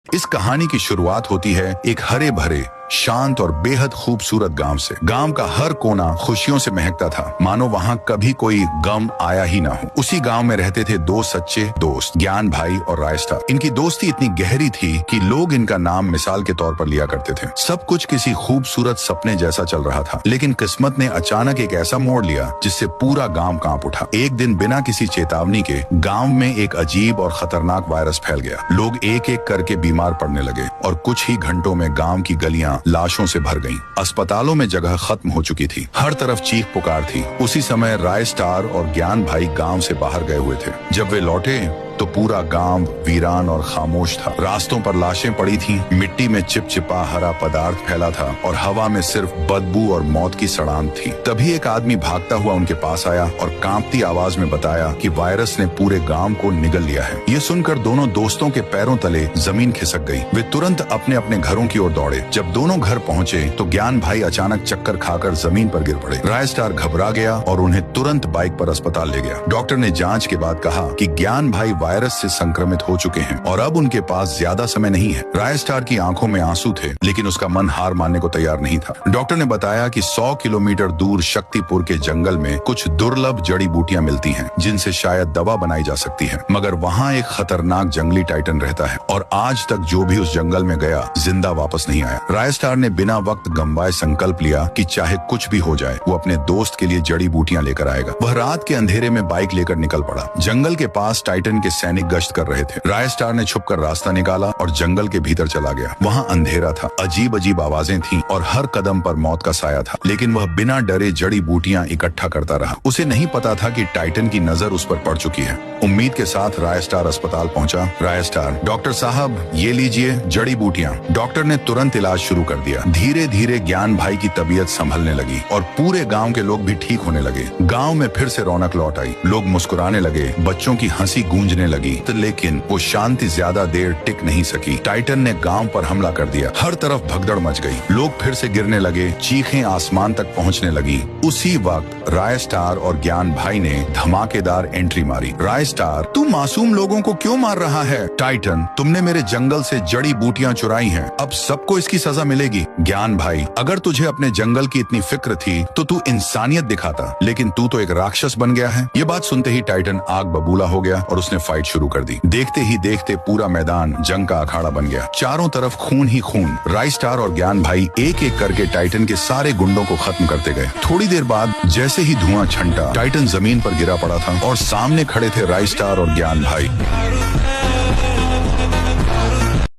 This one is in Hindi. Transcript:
इस कहानी की शुरुआत होती है एक हरे भरे, शांत और बेहद खूबसूरत गांव से। गांव का हर कोना खुशियों से महकता था, मानो वहां कभी कोई गम आया ही ना हो। उसी गांव में रहते थे दो सच्चे दोस्त, ज्ञान भाई और रायस्टार। इनकी दोस्ती इतनी गहरी थी कि लोग इनका नाम मिसाल के तौर पर लिया करते थे। सब कुछ किसी खूबसूरत सपने जैसा चल रहा था, लेकिन किस्मत ने अचानक एक ऐसा मोड़ लिया जिससे पूरा गांव कांप उठा। एक दिन बिना किसी चेतावनी के गांव में एक अजीब और खतरनाक वायरस फैल गया। लोग एक एक करके बीमार पड़ने लगे और कुछ ही घंटों में गांव की गलियां लाशों से भर गईं। अस्पतालों में जगह खत्म हो चुकी थी, हर तरफ चीख पुकार थी। उसी समय रायस्टार और ज्ञान भाई गांव से बाहर गए हुए थे। जब वे लौटे तो पूरा गांव वीरान और खामोश था। रास्तों पर लाशें पड़ी थीं, मिट्टी में चिपचिपा हरा पदार्थ फैला था और हवा में सिर्फ बदबू और मौत की सड़ांध थी। तभी एक आदमी भागता हुआ उनके पास आया और कांपती आवाज में बताया कि वायरस ने पूरे गांव को निगल लिया है। ये सुनकर दोनों दोस्तों के पैरों तले जमीन खिसक गई। वे तुरंत अपने अपने घरों की ओर दौड़े। जब दोनों घर पहुंचे तो ज्ञान भाई अचानक चक्कर खाकर जमीन पर गिर पड़े। रायस्टार घबरा गया और उन्हें तुरंत बाइक पर अस्पताल ले गया। डॉक्टर ने जांच के बाद कहा कि ज्ञान भाई वायरस से संक्रमित हो चुके हैं और अब उनके पास ज्यादा समय नहीं है। रायस्टार की आंखों में आंसू थे, लेकिन उसका मन हार मानने को तैयार नहीं था। डॉक्टर ने बताया कि 100 किलोमीटर दूर शक्तिपुर के जंगल में कुछ दुर्लभ जड़ी बूटियां मिलती हैं, जिनसे शायद दवा बनाई जा सकती है। मगर वहाँ एक खतरनाक जंगली टाइटन रहता है और आज तक जो भी उस जंगल में गया जिंदा वापस नहीं आया। रायस्टार ने बिना वक्त गंवाए संकल्प लिया कि चाहे कुछ भी हो जाए वो अपने दोस्त के लिए जड़ी बूटियां लेकर आएगा। वह रात के अंधेरे में बाइक लेकर निकल पड़ा। जंगल के पास टाइटन के सैनिक गश्त कर रहे थे। रायस्टार ने छुपकर रास्ता निकाला और जंगल के भीतर चला गया। वहाँ अंधेरा था, अजीब अजीब आवाजें थीं और हर कदम पर मौत का साया था, लेकिन वह बिना डरे जड़ी बूटियां इकट्ठा करता रहा। उसे नहीं पता था कि टाइटन की नजर उस पर पड़ चुकी है। उम्मीद के साथ रायस्टार अस्पताल पहुंचा। रायस्टार, डॉक्टर साहब ये लीजिए जड़ी बूटियां। डॉक्टर ने तुरंत इलाज शुरू कर दिया। धीरे धीरे ज्ञान भाई की तबीयत संभलने लगी और पूरे गांव के लोग भी ठीक होने लगे। गांव में फिर से रौनक लौट आई। लोग मुस्कुराने लगे, बच्चों की हंसी गूंजने लगी। लेकिन वो शांति ज्यादा देर टिक नहीं सकी। टाइटन ने गांव पर हमला कर दिया। हर तरफ भगदड़ मच गई। लोग फिर से गिरने लगे, चीखें आसमान तक पहुंचने लगी। उसी वक्त रायस्टार और ज्ञान भाई ने धमाकेदार एंट्री मारी। रायस्टार, तू मासूम लोगों को क्यों मार रहा है? टाइटन, तुमने मेरे जंगल से जड़ी बूटियां चुराई हैं, अब सबको इसकी सजा मिलेगी। ज्ञान भाई, अगर तुझे अपने जंगल की इतनी फिक्र थी तो तू इंसानियत दिखाता, लेकिन तू तो एक राक्षस बन गया है। ये बात सुनते ही टाइटन आग बबूला हो गया और उसने फाइट शुरू कर दी। देखते ही देखते पूरा मैदान जंग का अखाड़ा बन गया। चारों तरफ खून ही खून। रायस्टार और ज्ञान भाई एक एक करके टाइटन के सारे गुंडों को खत्म करते गए। थोड़ी देर बाद जैसे ही धुआं छंटा, टाइटन जमीन पर गिरा पड़ा था और सामने खड़े थे रायस्टार और ज्ञान भाई।